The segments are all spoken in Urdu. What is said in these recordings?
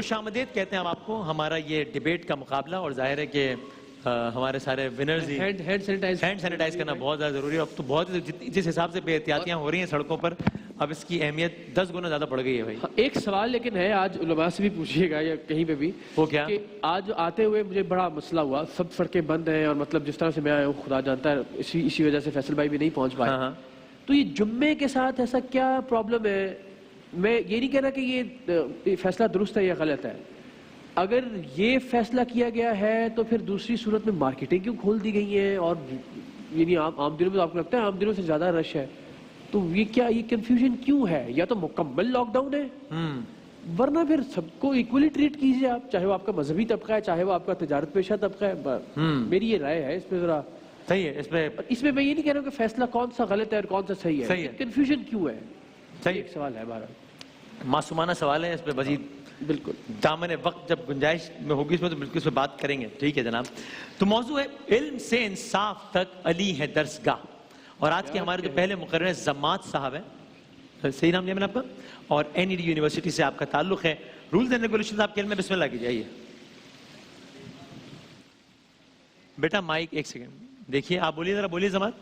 خوش آمدید کہتے ہیں ہم آپ کو ہمارا یہ ڈیبیٹ کا مقابلہ، اور ظاہر ہے کہ ہمارے سارے ونرز ہی ہینڈ سینیٹائز کرنا بہت زیادہ ضروری ہے. اب تو بہت جس حساب سے بے احتیاطیاں ہو رہی ہیں سڑکوں پر، اب اس کی اہمیت 10 گنا زیادہ بڑھ گئی ہے بھائی. ایک سوال لیکن ہے، آج علماء سے بھی پوچھیے گا یا کہیں پہ بھی، وہ کیا کہ آج آتے ہوئے مجھے بڑا مسئلہ ہوا، سب سڑکیں بند ہیں، اور مطلب جس طرح سے میں آیا ہوں خدا جانتا ہے، اسی وجہ سے فیصل بھائی بھی نہیں پہنچ پائے. تو یہ جمعے کے ساتھ ایسا کیا پرابلم ہے؟ میں یہ نہیں کہہ رہا کہ یہ فیصلہ درست ہے یا غلط ہے. اگر یہ فیصلہ کیا گیا ہے تو پھر دوسری صورت میں مارکیٹیں کیوں کھول دی گئی ہیں؟ اور یعنی عام دنوں میں آپ کو لگتا ہے عام دنوں سے زیادہ رش ہے، تو یہ کیا، یہ کنفیوژن کیوں ہے؟ یا تو مکمل لاک ڈاؤن ہے، ورنہ پھر سب کو ایکولی ٹریٹ کیجیے آپ، چاہے وہ آپ کا مذہبی طبقہ ہے، چاہے وہ آپ کا تجارت پیشہ طبقہ ہے. میری یہ رائے ہے اس پہ. ذرا صحیح ہے اس میں میں یہ نہیں کہہ رہا ہوں کہ فیصلہ کون سا غلط ہے اور کون سا صحیح ہے. کنفیوژن کیوں ہے؟ صحیح ایک سوال ہے. بہرحال معصومانہ سوال ہے، اس پہ مزید بالکل دامن وقت جب گنجائش میں ہوگی اس میں تو بالکل اس پہ بات کریں گے. ٹھیک ہے جناب. تو موضوع ہے علم سے انصاف تک علی ہے درسگاہ، اور آج کے ہمارے جو پہلے مقرر زمات صاحب ہیں، صحیح نام لیا میں نے آپ کا، اور NED یونیورسٹی سے آپ کا تعلق ہے. رولز اینڈ ریگولیشنز آپ کے علم میں بسم اللہ کیجیے. بیٹا مائک ایک سیکنڈ دیکھیے، آپ بولیے، ذرا بولیے زمات.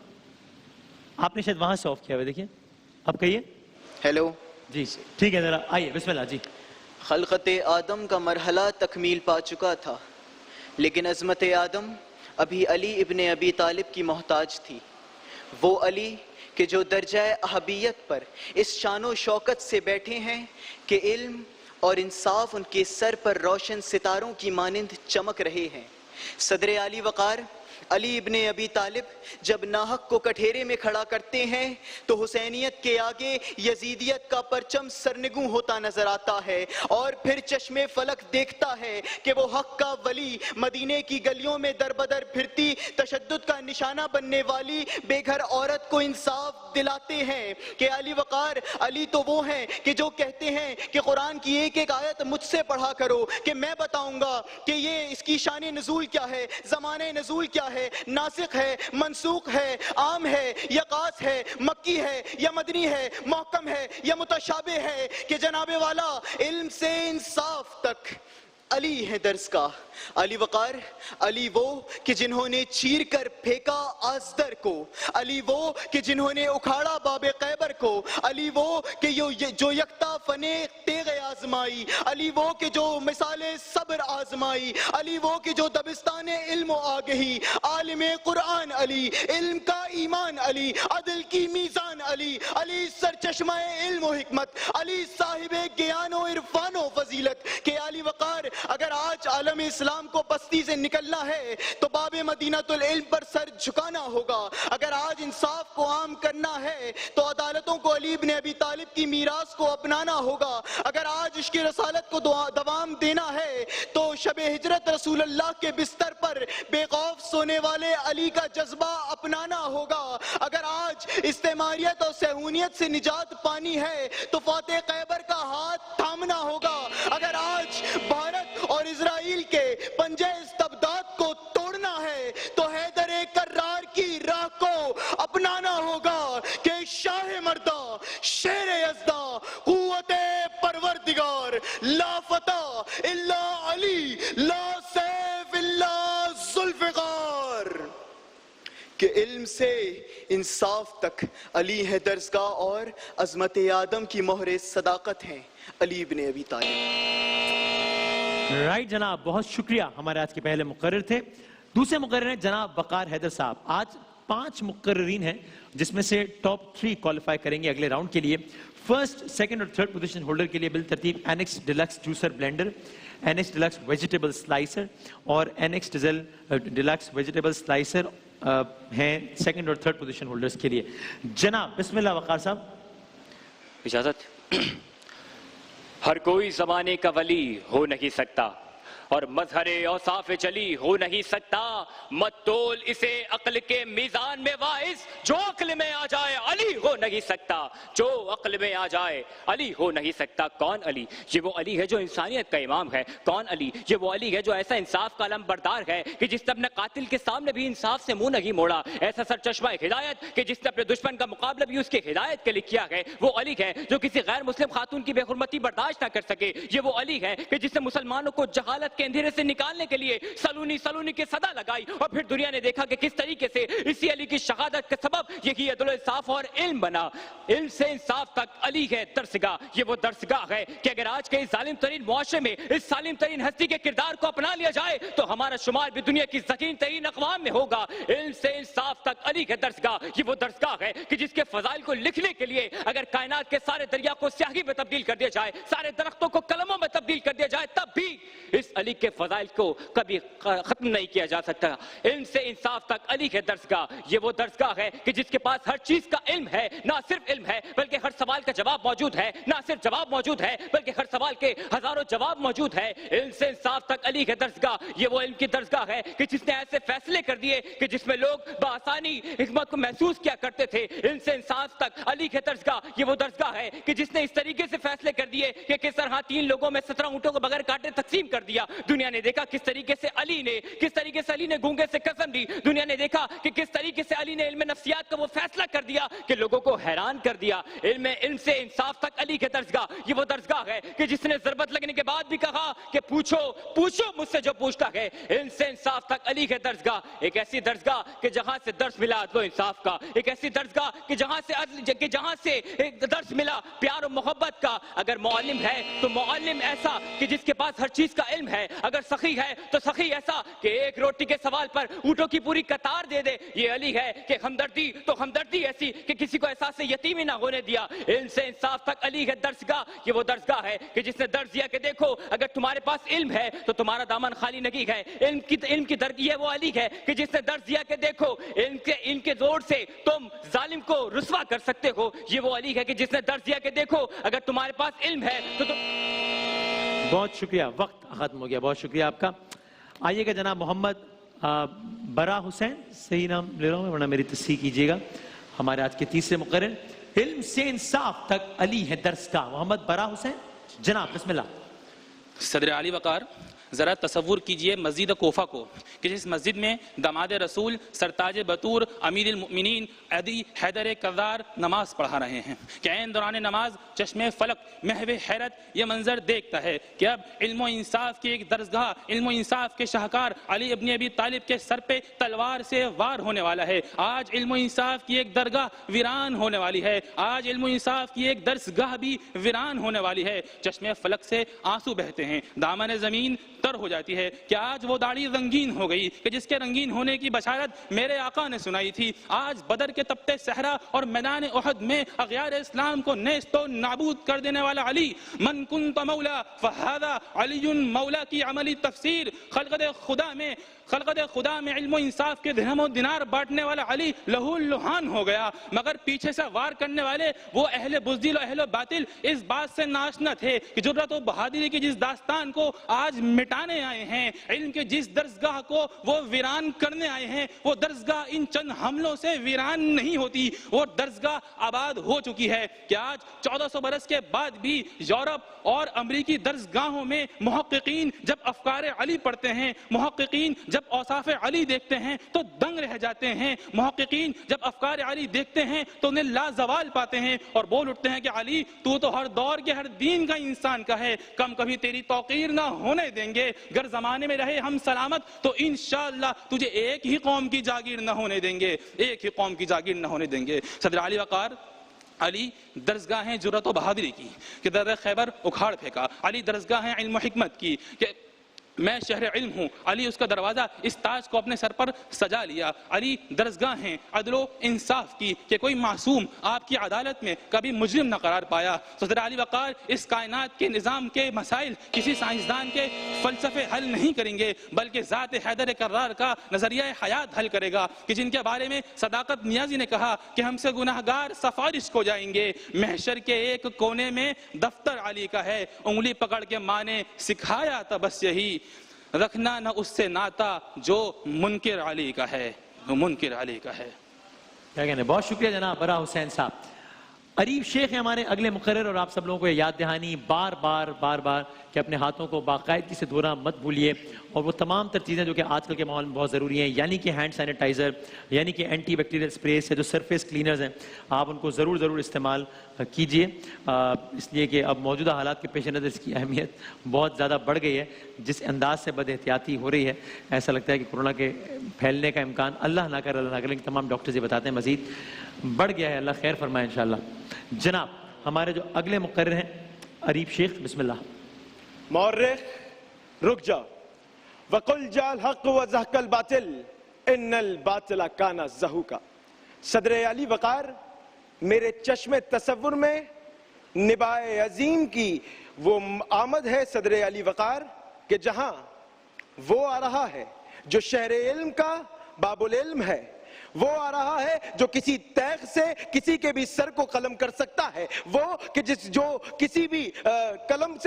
آپ نے شاید وہاں سے آف کیا ہوا ہے، دیکھیے اب کہیے. ہیلو جی ٹھیک ہے، ذرا آئیے بسم اللہ. جی خلقت آدم کا مرحلہ تکمیل پا چکا تھا، لیکن عظمت آدم ابھی علی ابن ابی طالب کی محتاج تھی. وہ علی کہ جو درجہ اہبیت پر اس شان و شوکت سے بیٹھے ہیں کہ علم اور انصاف ان کے سر پر روشن ستاروں کی مانند چمک رہے ہیں. صدر علی وقار علی ابن ابی طالب جب ناحق کو کٹہرے میں کھڑا کرتے ہیں تو حسینیت کے آگے یزیدیت کا پرچم سرنگوں ہوتا نظر آتا ہے، اور پھر چشم فلک دیکھتا ہے کہ وہ حق کا ولی مدینے کی گلیوں میں در بدر پھرتی تشدد کا نشانہ بننے والی بے گھر عورت کو انصاف دلاتے ہیں. کہ علی وقار علی تو وہ ہیں کہ جو کہتے ہیں کہ قرآن کی ایک ایک آیت مجھ سے پڑھا کرو کہ میں بتاؤں گا کہ یہ اس کی شان نزول کیا ہے، زمانہ نزول کیا ہے، ناسخ ہے، منسوخ ہے، عام ہے یا خاص ہے، مکی ہے یا مدنی ہے، محکم ہے یا متشابہ ہے. کہ جناب والا علم سے انصاف تک علی ہے درس کا. علی وقار علی وہ کہ جنہوں نے چیر کر پھینکا آزدر کو، علی وہ کہ جنہوں نے اکھاڑا باب خیبر کو، علی وہ کہ جو یکتا فنے تیغ آزمائی، علی وہ کہ جو مثال صبر آزمائی، علی وہ کہ جو دبستان علم و آگہی، عالم قرآن علی، علم کا ایمان علی، عدل کی میزان علی، علی سرچشمہ علم و حکمت، علی صاحب گیان و عرفان و فضیلت. کہ علی وقار اگر آج عالم اسلام کو بستی سے نکلنا ہے تو باب مدینۃ العلم پر سر جھکانا ہوگا. اگر آج انصاف کو عام کرنا ہے تو عدالتوں کو علی ابن ابی طالب کی میراث کو اپنانا ہوگا. اگر آج عشق رسالت کو دوام دینا ہے تو شب ہجرت رسول اللہ کے بستر پر بے خوف سونے والے علی کا جذبہ اپنانا ہوگا. اگر آج استعماریت اور صہیونیت سے نجات پانی ہے تو فاتح خیبر کا ہاتھ تھامنا ہوگا. اگر آج بھارت اور اسرائیل کے پنجے استبداد کو توڑنا ہے تو حیدر کرار کی راہ کو اپنانا ہوگا. کہ شاہ مردہ شیر یزدہ قوت پروردگار لا فتح الا علی لا سیف الا ذوالفقار. کہ علم سے انصاف تک علی ہے درسگاہ، اور عظمت آدم کی مہر صداقت ہیں علی ابن ابی طالب. رائٹ جناب، بہت شکریہ. ہمارے آج کے پہلے مقرر تھے. دوسرے مقرر ہیں جناب وقار حیدر صاحب. آج 5 مقررین ہیں جس میں سے ٹاپ 3 کوالیفائی کریں گے اگلے راؤنڈ کے لیے. فرسٹ، سیکنڈ اور تھرڈ پوزیشن ہولڈر کے لیے بالترتیب NX deluxe juicer blender, NX deluxe vegetable slicer اور NX ڈیلکس ویجیٹیبل سلائسر ہیں سیکنڈ اور تھرڈ پوزیشن ہولڈرز کے لیے. جناب بسم اللہ وقار صاحب. اجازت. ہر کوئی زمانے کا ولی ہو نہیں سکتا، اور مظہر اوصاف جلی ہو نہیں سکتا، مت تول اسے عقل کے میزان میں واعظ، جو عقل میں آ جائے علی ہو نہیں سکتا، جو عقل میں آ جائے علی ہو نہیں سکتا۔ کون علی؟ یہ وہ علی ہے جو انسانیت کا امام ہے۔ کون علی؟ یہ وہ علی ہے جو ایسا انصاف کا علم بردار ہے کہ جس نے اپنے قاتل کے سامنے بھی انصاف سے منہ نہیں موڑا، ایسا سرچشمہ ہدایت کہ جس نے اپنے دشمن کا مقابلہ بھی اس کی ہدایت کے لیے کیا ہے۔ وہ علی ہے جو کسی غیر مسلم خاتون کی بے حرمتی برداشت نہ کر سکے۔ یہ وہ علی ہے کہ جس نے مسلمانوں کو جہالت کے اندھیرے سے نکالنے کے لیے سلونی سلونی کی صدا لگائی، اور پھر دنیا نے دیکھا کہ کس طریقے سے اسی علی کی شہادت کا سبب یہی عدل و انصاف اور علم بنا۔ علم سے انصاف تک علی ہے درسگاہ۔ یہ وہ درسگاہ ہے کہ اگر آج کے اس ظالم ترین معاشرے میں اس ظالم ترین ہستی کے کردار کو اپنا لیا جائے تو ہمارا شمار بھی دنیا کی ذکین ترین اقوام میں ہوگا۔ علم سے انصاف تک علی ہے درسگاہ۔ یہ وہ درسگاہ ہے کہ جس کے فضائل کو لکھنے کے لیے اگر کائنات کے سارے دریا کو سیاہی میں تبدیل کر دیا جائے، سارے درختوں کو قلموں میں تبدیل کر دیا جائے، تب بھی اس علی کے فضائل کو کبھی ختم نہیں کیا جا سکتا۔ علم سے انصاف تک علی ہے درسگاہ۔ یہ وہ درسگاہ ہے کہ جس کے پاس ہر چیز کا علم ہے، نہ صرف علم ہے بلکہ ہر سوال کا جواب موجود ہے، نہ صرف جواب موجود ہے بلکہ ہر سوال کے ہزاروں جواب موجود ہے۔ علم سے انصاف تک علی ہے درسگاہ۔ یہ وہ علم کی درسگاہ ہے کہ جس نے ایسے فیصلے کر دیے کہ جس میں لوگ بآسانی حکمت کو محسوس کیا کرتے تھے۔ علم سے انصاف تک علی ہے درسگاہ۔ یہ وہ درسگاہ ہے کہ جس نے اس طریقے سے فیصلے کر دیے کہ کس طرح 3 لوگوں میں 17 اونٹوں کو بغیر کاٹے تقسیم کر دیا۔ دنیا نے دیکھا کس طریقے سے علی نے گونگے سے قسم دی۔ دنیا نے دیکھا کہ کس طریقے سے علی نے علم نفسیات کا وہ فیصلہ کر دیا کہ لوگوں کو حیران کر دیا۔ علم سے انصاف تک علی کے درسگاہ۔ یہ وہ درسگاہ ہے کہ جس نے ضربت لگنے کے بعد بھی کہا کہ پوچھو مجھ سے جو پوچھتا ہے۔ علم سے انصاف تک علی کے درسگاہ۔ ایک ایسی درسگاہ کہ جہاں سے درس ملا عدل و انصاف کا، ایک ایسی درسگاہ کہ جہاں سے درس ملا پیار و محبت کا۔ اگر معلم ہے تو معلم ایسا کہ جس کے پاس ہر چیز کا علم ہے، اگر سخی ہے تو سخی ایسا کہ ایک روٹی کے سوال پر اونٹوں کی پوری قطار دے دے۔ یہ علی ہے کہ ہمدردی ایسی کہ کسی کو احساس یتیمی نہ ہونے دیا۔ علم سے انصاف تک علی ہے درسگاہ۔ یہ وہ درسگاہ ہے کہ جس نے درس دیا کہ دیکھو اگر تمہارے پاس علم ہے تو تمہارا دامن خالی نہیں ہے۔ علم کی یہ وہ علی ہے کہ جس نے درس دیا کہ دیکھو علم کے زور سے تم ظالم کو رسوا کر سکتے ہو۔ یہ وہ علی ہے کہ جس نے درس دیا کہ دیکھو اگر تمہارے پاس علم ہے تو بہت شکریہ، وقت ختم ہو گیا، بہت شکریہ آپ کا۔ آئیے گا جناب محمد برا حسین، صحیح نام لے رہا ہوں ورنہ میری تصحیح کیجیے گا، ہمارے آج کے تیسرے مقرر۔ علم سے انصاف تک علی ہے درسگاہ، محمد برا حسین جناب، بسم اللہ۔ صدر علی وقار، ذرا تصور کیجئے مسجد کوفہ کو کہ جس مسجد میں داماد رسول سرتاج بطور امیر المؤمنین علی حیدر کرار نماز پڑھا رہے ہیں کہ عین دوران نماز چشم فلک محو حیرت یہ منظر دیکھتا ہے کہ اب علم و انصاف کی ایک درسگاہ، علم و انصاف کے شاہکار علی ابن ابی طالب کے سر پہ تلوار سے وار ہونے والا ہے۔ آج علم و انصاف کی ایک درگاہ ویران ہونے والی ہے، آج علم و انصاف کی ایک درسگاہ بھی ویران ہونے والی ہے۔ چشم فلک سے آنسو بہتے ہیں، دامن زمین تر ہو جاتی ہے کہ آج وہ داڑھی رنگین ہو گئی کہ جس کے رنگین ہونے کی بشارت میرے آقا نے سنائی تھی۔ آج بدر کے تپتے صحرا اور میدان احد میں اغیار اسلام کو نیست و نابود کر دینے والا علی، من کنت مولا فہذا علی مولا کی عملی تفسیر، خلقت خدا میں علم و انصاف کے درہم و دینار بانٹنے والا علی لہو لہان ہو گیا، مگر پیچھے سے وار کرنے والے وہ اہل بزدل و اہل باطل اس بات سے ناشنا تھے کہ جرأت و بہادری کی جس داستان کو آج مٹانے آئے ہیں، علم کے جس درسگاہ کو وہ ویران کرنے آئے ہیں، وہ درسگاہ ان چند حملوں سے ویران نہیں ہوتی، وہ درسگاہ آباد ہو چکی ہے کہ آج 1400 برس کے بعد بھی یورپ اور امریکی درسگاہوں میں محققین جب افکار علی پڑھتے ہیں، محققین جب اوصاف علی دیکھتے ہیں تو دنگ رہ جاتے ہیں، محققین جب افکار علی دیکھتے ہیں تو انہیں لازوال پاتے ہیں اور بول اٹھتے ہیں کہ علی تو ہر دور کے ہر دین کا انسان کا ہے، کم کبھی تیری توقیر نہ ہونے دیں گے، گر زمانے میں رہے ہم سلامت تو انشاءاللہ تجھے ایک ہی قوم کی جاگیر نہ ہونے دیں گے، ایک ہی قوم کی جاگیر نہ ہونے دیں گے۔ صدر علی وقار، علی درسگاہ ہیں جرأت و بہادری کی کہ در خیبر اکھاڑ پھینکا، علی درسگاہ ہیں علم و حکمت کی کہ میں شہر علم ہوں، علی اس کا دروازہ اس تاج کو اپنے سر پر سجا لیا، علی درسگاہ ہیں عدل و انصاف کی کہ کوئی معصوم آپ کی عدالت میں کبھی مجرم نہ قرار پایا۔ صدر علی وقار، اس کائنات کے نظام کے مسائل کسی سائنسدان کے فلسفے حل نہیں کریں گے بلکہ ذات حیدر کرار کا نظریہ حیات حل کرے گا کہ جن کے بارے میں صداقت نیازی نے کہا کہ ہم سے گناہگار سفارش کو جائیں گے، محشر کے ایک کونے میں دفتر علی کا ہے، انگلی پکڑ کے ماں نے سکھایا تھا بس یہی، رکھنا نہ اس سے ناتا جو منکر علی کا ہے، جو منکر علی کا ہے۔ کیا کہنے، بہت شکریہ جناب برا حسین صاحب۔ عریف شیخ ہیں ہمارے اگلے مقرر، اور آپ سب لوگوں کو یہ یاد دہانی بار بار کہ اپنے ہاتھوں کو باقاعدگی سے دھونا مت بھولیے، اور وہ تمام تر چیزیں جو کہ آج کل کے ماحول میں بہت ضروری ہیں، یعنی کہ ہینڈ سینیٹائزر، یعنی کہ اینٹی بیکٹیریل اسپریز یا جو سرفیس کلینرز ہیں، آپ ان کو ضرور استعمال کیجئے، اس لیے کہ اب موجودہ حالات کے پیش نظر اس کی اہمیت بہت زیادہ بڑھ گئی ہے۔ جس انداز سے بد احتیاطی ہو رہی ہے، ایسا لگتا ہے کہ کورونا کے پھیلنے کا امکان اللہ نہ کرے لیکن تمام ڈاکٹرز یہ بتاتے ہیں مزید بڑھ گیا ہے۔ اللہ خیر فرمائے انشاءاللہ۔ جناب ہمارے جو اگلے مقرر ہیں عریف شیخ، بسم اللہ۔ مورخ رک جا، وَقُلْ جَاءَ الْحَقُّ وَزَهَقَ الْبَاطِلُ إِنَّ الْبَاطِلَ كَانَ زَهُوقًا۔ صدر علی وقار میرے چشم تصور میں نبائے عظیم کی وہ آمد ہے صدر علی وقار کہ جہاں وہ آ رہا ہے جو شہر علم کا باب العلم ہے، وہ آ رہا ہے جو کسی تیغ سے کسی کے بھی سر کو قلم کر سکتا ہے، وہ کہ جو کسی بھی قلم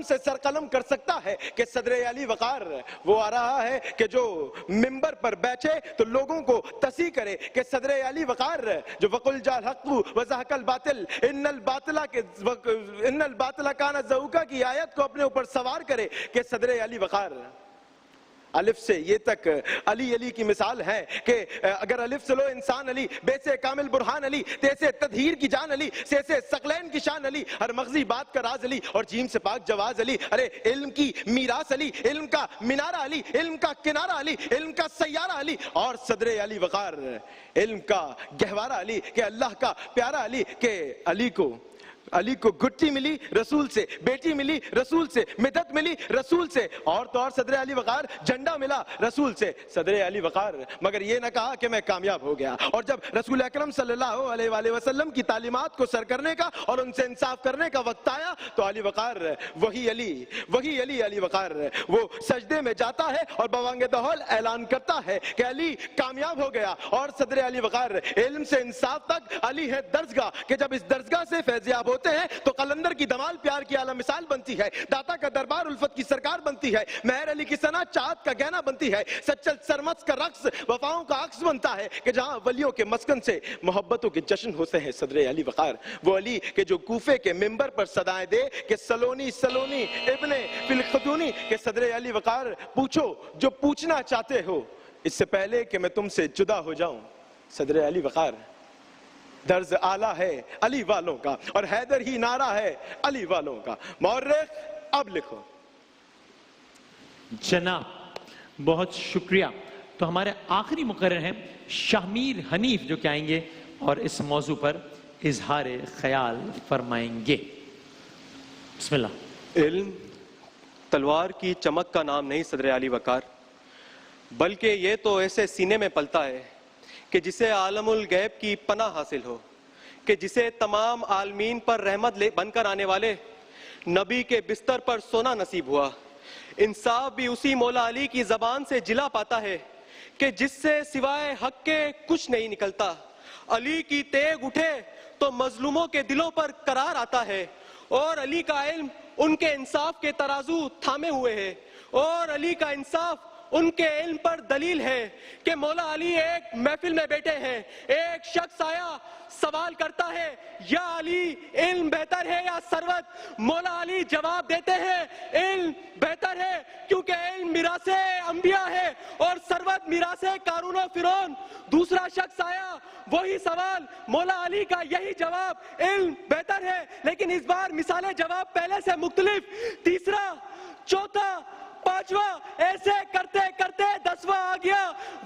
سے سر قلم کر سکتا ہے، کہ صدر علی وقار وہ آ رہا ہے کہ جو منبر پر بیٹھے تو لوگوں کو تصحیح کرے، کہ صدر علی وقار جو وَقُلْ جَاءَ الْحَقُّ وَزَهَقَ الْبَاطِلُ إِنَّ الْبَاطِلَ كَانَ زَهُوقًا کی آیت کو اپنے اوپر سوار کرے، کہ صدر علی وقار الف سے یہ تک علی کی مثال ہے کہ اگر الف سے لو انسان علی، بے سے کامل برہان علی، تے سے تدہیر کی جان علی، سے ثقلین کی شان علی، ہر مغزی بات کا راز علی، اور جیم سے پاک جواز علی، ارے علم کی میراث علی، علم کا منارہ علی، علم کا کنارہ علی، علم کا سیارہ علی، اور صدر علی وقار علم کا گہوارہ علی، کہ اللہ کا پیارا علی، کہ علی کو گٹی ملی رسول سے، بیٹی ملی رسول سے، مدد ملی رسول سے، اور تو اور صدر علی وقار جھنڈا ملا رسول سے۔ صدر علی وقار مگر یہ نہ کہا کہ میں کامیاب ہو گیا، اور جب رسول اکرم صلی اللہ علیہ وآلہ وسلم کی تعلیمات کو سر کرنے کا اور ان سے انصاف کرنے کا وقت آیا تو علی وقار وہی علی وقار وہ سجدے میں جاتا ہے اور بوانگ دہول اعلان کرتا ہے کہ علی کامیاب ہو گیا، اور صدر علی وقار علم سے انصاف تک علی ہے درسگاہ، کہ جب اس درسگاہ سے فیضیاب ہوتے ہیں تو قلندر کی دمال پیار کی اعلیٰ مثال بنتی ہے، داتا کا دربار الفت کی سرکار بنتی ہے، مہر علی کی ثنا چاہت کا گہنا بنتی ہے، سچل سرمس کا رقص وفاؤں کا عکس بنتا ہے، کہ جہاں ولیوں کے مسکن سے محبتوں کے جشن ہوتے ہیں صدر علی وقار، وہ علی کہ جو کوفے کے منبر پر صدائیں دے کہ سلونی ابن فی الخدونی، کہ صدر علی وقار پوچھو جو پوچھنا چاہتے ہو اس سے پہلے کہ میں تم سے جدا ہو جاؤں۔ صدر علی وقار درز آلہ ہے علی والوں کا، اور حیدر ہی نعرہ ہے علی والوں کا۔ مورخ اب لکھو۔ جناب بہت شکریہ۔ تو ہمارے آخری مقرر ہیں شاہمیر حنیف، جو کہ آئیں گے اور اس موضوع پر اظہار خیال فرمائیں گے۔ بسم اللہ۔ علم تلوار کی چمک کا نام نہیں صدر علی وقار، بلکہ یہ تو ایسے سینے میں پلتا ہے کہ جسے عالم الغیب کی پناہ حاصل ہو، کہ جسے تمام عالمین پر رحمت بن کر آنے والے نبی کے بستر پر سونا نصیب ہوا۔ انصاف بھی اسی مولا علی کی زبان سے جلا پاتا ہے کہ جس سے سوائے حق کے کچھ نہیں نکلتا۔ علی کی تیغ اٹھے تو مظلوموں کے دلوں پر قرار آتا ہے، اور علی کا علم ان کے انصاف کے ترازو تھامے ہوئے ہے، اور علی کا انصاف ان کے علم پر دلیل ہے کہ مولا علی ایک محفل میں بیٹھے ہیں، ایک شخص آیا سوال کرتا ہے یا علی علم بہتر ہے یا ثروت؟ مولا علی جواب دیتے ہیں علم بہتر ہے، کیونکہ علم میراث انبیاء ہے اور ثروت میراث قارون و فرعون۔ دوسرا شخص آیا، وہی سوال، مولا علی کا یہی جواب، علم بہتر ہے، لیکن اس بار مثال جواب پہلے سے مختلف۔ تیسرا، چوتھا، پانچواں، ایسے کرتے کرتے 10واں آ گیا،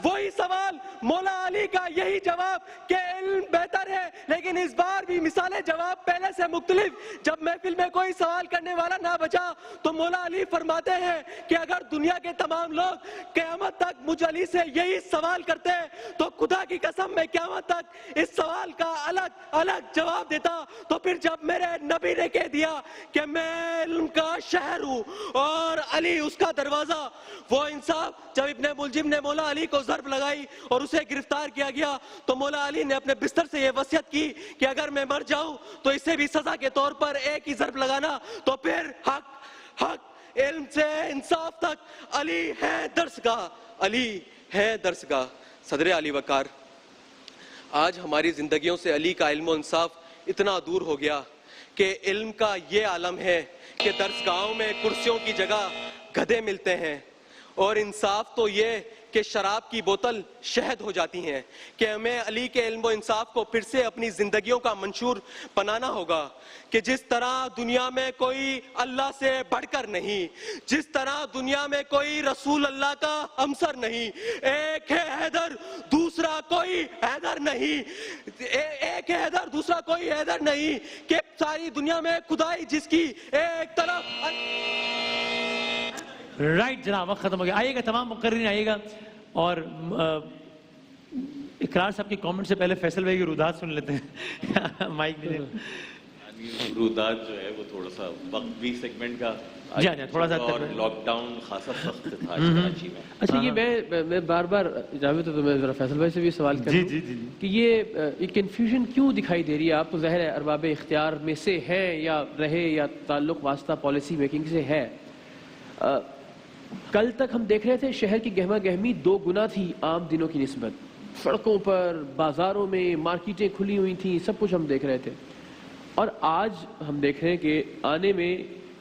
وہی سوال، مولا علی کا یہی جواب کہ علم بہتر ہے، لیکن اس بار بھی مثال جواب پہلے سے مختلف۔ جب محفل میں کوئی سوال کرنے والا نہ بچا تو مولا علی فرماتے ہیں کہ اگر دنیا کے تمام لوگ قیامت تک مجھ علی سے یہی سوال کرتے تو خدا کی قسم میں قیامت تک اس سوال کا الگ الگ جواب دیتا۔ تو پھر جب میرے نبی نے کہہ دیا کہ میں علم کا شہر ہوں اور علی اس کا دروازہ، وہ انصاف جب ابن ملجم نے مولا علی کو ضرب لگائی اور اسے گرفتار کیا گیا تو مولا علی نے اپنے بستر سے یہ وصیت کی کہ اگر میں مر جاؤں تو اسے بھی سزا کے طور پر ایک ہی ضرب لگانا۔ تو پھر حق علم سے انصاف تک علی ہے درسگاہ، علی ہے درسگاہ۔ صدر علی وقار، آج ہماری زندگیوں سے علی کا علم و انصاف اتنا دور ہو گیا کہ علم کا یہ عالم ہے کہ درسگاہوں میں کرسیوں کی جگہ گدھے ملتے ہیں، اور انصاف تو یہ کہ شراب کی بوتل شہد ہو جاتی ہیں، کہ ہمیں علی کے علم و انصاف کو پھر سے اپنی زندگیوں کا منشور بنانا ہوگا کہ جس طرح دنیا میں کوئی اللہ سے بڑھ کر نہیں، جس طرح دنیا میں کوئی رسول اللہ کا ہمسر نہیں، ایک ہے حیدر دوسرا کوئی حیدر نہیں، ایک ہے حیدر دوسرا کوئی حیدر نہیں، کہ ساری دنیا میں خدائی جس کی ایک طرف۔ رائٹ جناب، وقت ختم ہو گیا. آئیے گا تمام مقررین، آئیے گا. اور اقرار صاحب کی کامنٹ سے پہلے فیصل بھائی کی رودات سن لیتے ہیں. مائک دے دیں. رودات جو ہے وہ تھوڑا سا وقت بھی سیگمنٹ کا تھوڑا سا اور لاک ڈاؤن خاصا سخت تھا کراچی میں. اچھا، یہ میں بار بار جاوید تو میں ذرا فیصل بھائی سے بھی سوال کروں کہ یہ کنفیوژن کیوں دکھائی دے رہی ہے آپ کو؟ ظاہر ہے ارباب اختیار میں سے ہے یا رہے یا تعلق واسطہ پالیسی میکنگ سے ہے. کل تک ہم دیکھ رہے تھے شہر کی گہما گہمی 2 گنا تھی عام دنوں کی نسبت. سڑکوں پر، بازاروں میں مارکیٹیں کھلی ہوئی تھیں، سب کچھ ہم دیکھ رہے تھے. اور آج ہم دیکھ رہے ہیں کہ آنے میں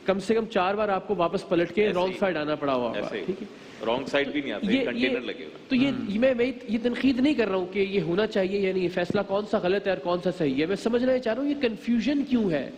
کم سے کم 4 بار آپ کو واپس پلٹ کے رانگ سائڈ آنا پڑا ہوا ہوگا. ٹھیک ہے، رانگ سائڈ بھی نہیں آتا، کنٹینر لگے ہوئے. تو میں یہ تنقید نہیں کر رہا ہوں کہ یہ ہونا چاہیے، یعنی یہ فیصلہ کون سا غلط ہے اور کون سا صحیح ہے. میں سمجھنا چاہ رہا ہوں یہ کنفیوژن کیوں ہے.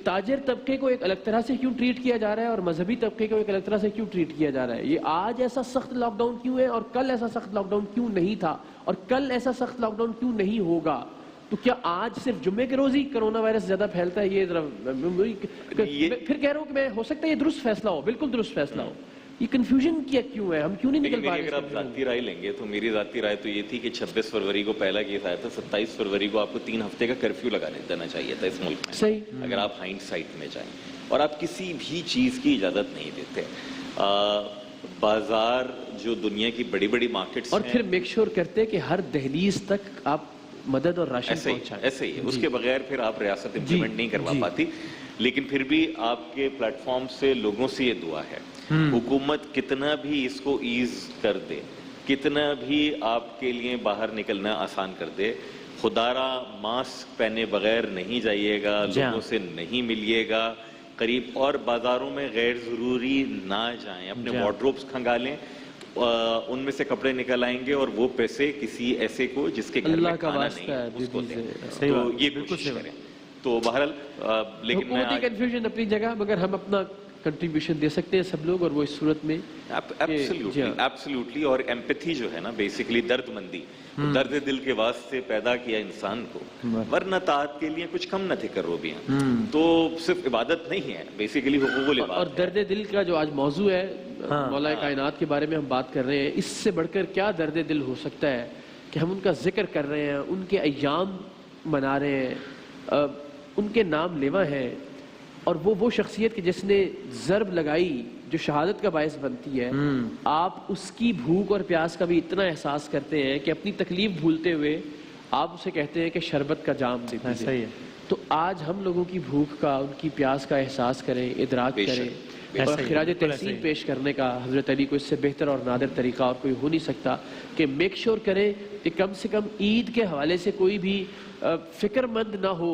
تاجر طبقے کو ایک الگ طرح سے کیوں ٹریٹ کیا جا رہا ہے اور مذہبی طبقے کو ایک الگ طرح سے کیوں ٹریٹ کیا جا رہا ہے. یہ آج ایسا سخت لاک ڈاؤن کیوں ہے اور کل ایسا سخت لاک ڈاؤن کیوں نہیں تھا اور کل ایسا سخت لاک ڈاؤن کیوں نہیں ہوگا. تو کیا آج صرف جمعے کے روز ہی کرونا وائرس زیادہ پھیلتا ہے؟ یہ پھر کہہ رہا ہوں کہ میں ہو سکتا ہے یہ درست فیصلہ ہو، بالکل درست فیصلہ ہو. یہ کنفیوژن کیوں ہے؟ ہم کیوں نہیں نکل پا رہے؟ اگر آپ ذاتی رائے لیں گے تو میری ذاتی رائے تو یہ تھی کہ 26 فروری کو پہلا کیس آیا تھا، 27 فروری کو آپ کو 3 ہفتے کا کرفیو لگانے دینا چاہیے تھا اس ملک میں. صحیح. اگر آپ ہائنڈ سائٹ میں جائیں اور آپ کسی بھی چیز کی اجازت نہیں دیتے. بازار جو دنیا کی بڑی بڑی مارکیٹس اور پھر میک شور کرتے کہ ہر دہلیز تک آپ مدد اور راشن پہنچائیں. ایسے ہی اس کے بغیر پھر آپ ریاست امپلیمنٹ نہیں کروا پاتی. لیکن پھر بھی آپ کے پلیٹ فارم سے لوگوں سے یہ دعا ہے، حکومت کتنا بھی اس کو ایز کر دے، کتنا بھی آپ کے لیے باہر نکلنا آسان کر دے، خدارا ماسک پہنے بغیر نہیں جائیے گا، لوگوں سے نہیں ملیے گا قریب، اور بازاروں میں غیر ضروری نہ جائیں. اپنے وارڈروبس کھنگا لیں، ان میں سے کپڑے نکل آئیں گے اور وہ پیسے کسی ایسے کو جس کے گھر میں کھانا نہیں ہے اس کو دیں. تو یہ کوشش کریں. تو بہرحال لیکن حکومتی کنفیوژن اپنی جگہ، مگر ہم اپنا کنٹریبیوشن دے سکتے ہیں سب لوگ، اور وہ اس صورت میں ایبسلیوٹلی. اور ایمپیتھی جو ہے نا، بیسیکلی درد مندی، درد دل کے واسطے پیدا کیا انسان کو، ورنہ طاعت کے لیے کچھ کم نہ تھے کروبیاں. تو صرف عبادت نہیں ہے، بیسیکلی حقوق العباد. اور درد دل کا جو آج موضوع ہے، مولا کائنات کے بارے میں ہم بات کر رہے ہیں، اس سے بڑھ کر کیا درد دل ہو سکتا ہے کہ ہم ان کا ذکر کر رہے ہیں، ان کے ایام منا رہے ہیں، ان کے نام لیوا ہیں. اور وہ شخصیت کہ جس نے ضرب لگائی جو شہادت کا باعث بنتی ہے، آپ اس کی بھوک اور پیاس کا بھی اتنا احساس کرتے ہیں کہ اپنی تکلیف بھولتے ہوئے آپ اسے کہتے ہیں کہ شربت کا جام دے دیجیے. تو آج ہم لوگوں کی بھوک کا، ان کی پیاس کا احساس کریں، ادراک کریں، اور خراج تحسین پیش کرنے کا حضرت علی کو اس سے بہتر اور نادر طریقہ اور کوئی ہو نہیں سکتا کہ میک شور کریں کہ کم سے کم عید کے حوالے سے کوئی بھی فکر مند نہ ہو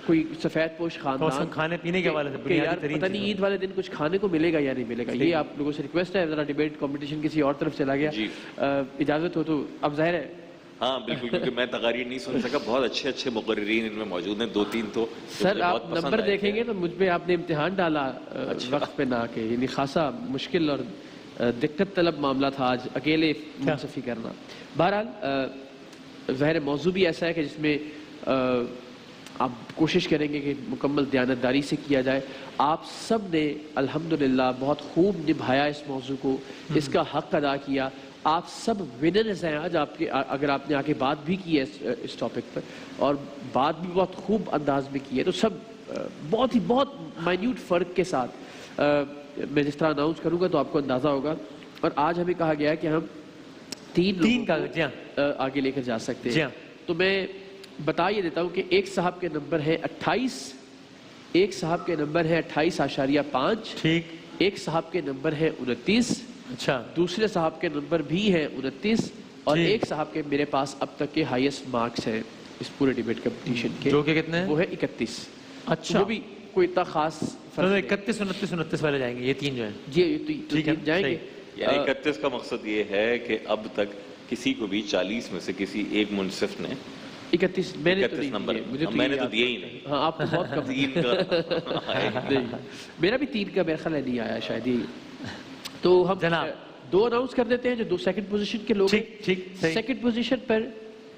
کوئی سفید پوش خاندان کھانے پینے کے حوالے سے یار پتہ نہیں عید والے دن کچھ کھانے کو ملے گا یا نہیں ملے گا. یہ آپ لوگوں سے ریکویسٹ ہے. ذرا ڈیبیٹ کمپٹیشن کسی اور طرف چلا گیا، اجازت ہو تو. اب ظاہر ہے ہاں بالکل، کیونکہ میں تقاریر نہیں سن سکا. بہت اچھے مقررین ان میں موجود ہیں، 2-3 تو. سر آپ نمبر دیکھیں گے تو مجھ پہ آپ نے امتحان ڈالا وقت پہ نہ آ کے، یعنی خاصا مشکل اور دقت طلب معاملہ تھا آج اکیلے منصفی کرنا. بہرحال ظاہر موضوع بھی ایسا ہے کہ جس میں آپ کوشش کریں گے کہ مکمل دیانتداری سے کیا جائے. آپ سب نے الحمدللہ بہت خوب نبھایا اس موضوع کو، اس کا حق ادا کیا. آپ سب ونرز ہیں آج. آپ کے اگر آپ نے آگے بات بھی کی ہے اس ٹاپک پر اور بات بھی بہت خوب انداز میں کی ہے، تو سب بہت مائنیوٹ فرق کے ساتھ میں جس طرح اناؤنس کروں گا تو آپ کو اندازہ ہوگا. اور آج ہمیں کہا گیا ہے کہ ہم 3 کا آگے لے کر جا سکتے ہیں. تو میں بتا یہ دیتا ہوں کہ ایک صاحب کے نمبر ہے 28 ایک صاحب کے نمبر ہے 28.5, ٹھیک. ایک صاحب کے نمبر ہے 29, اچھا. دوسرے صاحب کے نمبر بھی ہے 29, اور ٹھیک. ایک صاحب کے میرے پاس اب تک کے ہائیسٹ مارکس ہیں اس پورے ڈیبیٹ کمپٹیشن کے, جو کہ کتنے ہیں؟ وہ ہے 31. اچھا. وہ بھی کوئی اتنا خاص فرق نہیں. 31, 29, 29 والے جائیں گے, یہ تین جو ہیں. جی یہ تو ٹھیک ہے, جائیں گے. یعنی 31 کا مقصد یہ ہے کہ اب تک کسی کو بھی 40 میں سے کسی ایک منصف نے 31 میں نے تو 31 نمبر, مجھے میں نے تو دیا ہی نہیں. ہاں آپ کو بہت کم. 3 کا نہیں, میرا بھی 3 کا میرا خیال ہے نہیں آیا شاید ہی. تو ہم جناب 2 اناؤنس کر دیتے ہیں جو 2 سیکنڈ پوزیشن کے لوگ ہیں. ٹھیک, صحیح. سیکنڈ پوزیشن پر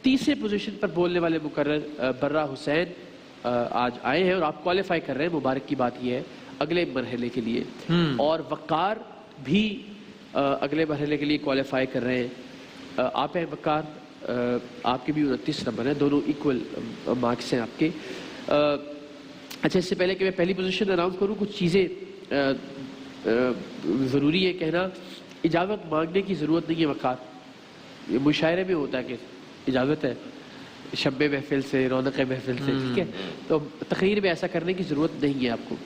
تیسرے پوزیشن پر بولنے والے مقرر برا حسین آج آئے ہیں اور آپ کوالیفائی کر رہے ہیں. مبارک کی بات یہ ہے اگلے مرحلے کے لیے, اور وقار بھی اگلے مرحلے کے لیے کوالیفائی کر رہے ہیں. آپ ہیں وقار, آپ کے بھی 29 نمبر ہیں, دونوں ایکول مارکس ہیں آپ کے. اچھا, اس سے پہلے کہ میں پہلی پوزیشن اناؤنس کروں, کچھ چیزیں ضروری ہے کہنا. اجازت مانگنے کی ضرورت نہیں ہے وقار, یہ مشاعرے میں ہوتا ہے کہ اجازت ہے شب محفل سے, رونق محفل سے, ٹھیک ہے, تو تقریر میں ایسا کرنے کی ضرورت نہیں ہے آپ کو.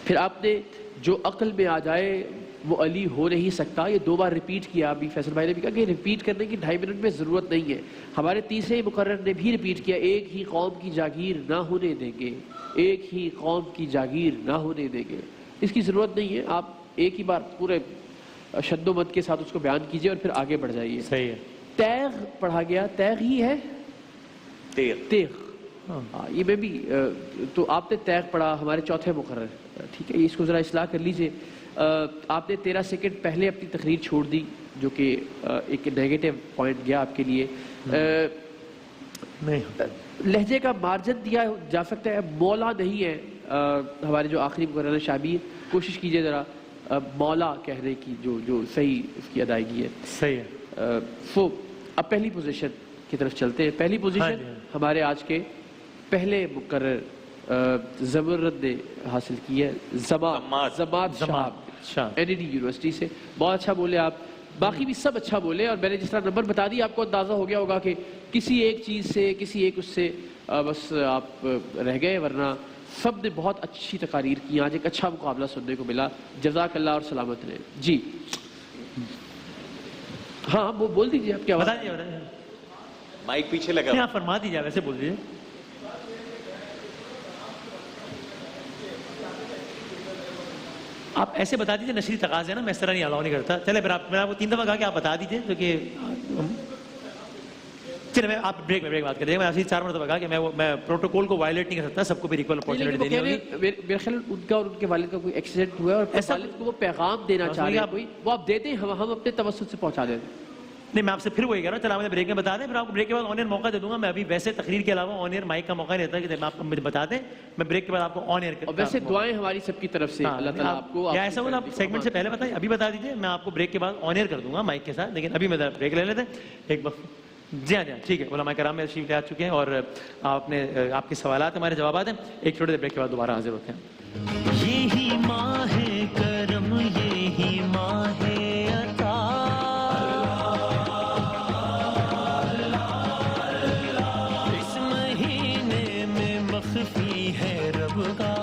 پھر آپ نے جو عقل میں آ جائے وہ علی ہو نہیں سکتا, یہ 2 بار ریپیٹ کیا. ابھی فیصل بھائی نے بھی کہا کہ ریپیٹ کرنے کی 2.5 منٹ میں ضرورت نہیں ہے. ہمارے تیسرے مقرر نے بھی ریپیٹ کیا, ایک ہی قوم کی جاگیر نہ ہونے دیں گے, ایک ہی قوم کی جاگیر نہ ہونے دیں گے. اس کی ضرورت نہیں ہے, آپ ایک ہی بار پورے شد و مد کے ساتھ اس کو بیان کیجئے اور پھر آگے بڑھ جائیے. صحیح ہے. تیغ پڑھا گیا, تیغ ہی ہے, تیغ. یہ میں بھی تو آپ نے تیغ پڑھا, ہمارے چوتھے مقرر, ٹھیک ہے, اس کو ذرا اصلاح کر لیجئے. آپ نے 13 سیکنڈ پہلے اپنی تقریر چھوڑ دی جو کہ ایک نیگیٹو پوائنٹ گیا آپ کے لیے. لہجے کا مارجن دیا جا سکتا ہے, مولا نہیں ہے. ہمارے جو آخری مقرر شابیر, کوشش کیجئے ذرا مولا کہنے کی جو صحیح اس کی ادائیگی ہے. صحیح ہے. اب پہلی پوزیشن کی طرف چلتے ہیں. پہلی پوزیشن ہمارے آج کے پہلے مقرر زمرد نے حاصل کی ہے, زماد شہاب, NED یونیورسٹی سے. بہت اچھا بولے آپ, باقی بھی سب اچھا بولے, اور میں نے جس طرح نمبر بتا دی آپ کو اندازہ ہو گیا ہوگا کہ کسی ایک چیز سے, کسی ایک اس سے بس آپ رہ گئے, ورنہ سب نے بہت اچھی تقاریر کی. آج ایک اچھا مقابلہ سننے کو ملا, جزاک اللہ اور سلامت رہے. جی ہاں وہ بول دیجیے آپ کیا بتا دیجیے. مائک پیچھے لگا, آپ فرما دیجیے, ویسے بول دیجیے. آپ ایسے بتا دیجیے, نشری تقاضے ہے نا, میں اس طرح نہیں الاؤ نہیں کرتا. چلے پھر میں آپ کو 3 دفعہ کہا کہ آپ بتا دیجیے, جو کہ چلے میں آپ بریک میں بات کر دیں. میں ایسے 4 مرتبہ کہا کہ میں پروٹوکول کو وائلیٹ نہیں کر سکتا, سب کو بھی ایکول اپارچونٹی دینی ہوگی. میرے خیال ان کا اور ان کے والد کا کوئی ایکسیڈنٹ ہوا ہے, اور والد کو وہ پیغام دینا چاہ رہے ہیں کوئی, وہ آپ دے دیں, ہم اپنے توسط سے پہنچا دیں. نہیں, میں آپ سے پھر وہی کہہ رہا ہوں, چلا مجھے بریک میں بتا دیں, پھر آپ کو بریک کے بعد آن ایئر موقع دے دوں گا. میں ابھی ویسے تقریر کے علاوہ آن ایئر مائک کا موقع نہیں دیتا کہ آپ کو مجھے بتا دیں, میں بریک کے بعد آپ کو آن ایئر. اور ویسے دعائیں ہماری سب کی طرف سے, اللہ تعالیٰ آپ کو. یا ایسا ہو آپ سیگمنٹ سے پہلے بتائیں, ابھی بتا دیجیے, میں آپ کو بریک کے بعد آن ایئر کر دوں گا مائک کے ساتھ, لیکن ابھی میں بریک لے لیتے ہیں ایک بار. جی ہاں ٹھیک ہے. علماء کرام میں تشریف لے آ چکے ہیں, اور آپ کے سوالات ہمارے جوابات ہیں. ایک چھوٹے سے بریک کے بعد دوبارہ حاضر ہوتے ہیں. یہی ماہ کرم, یہی ماہ عطا, اس مہینے میں مخفی ہے رب کا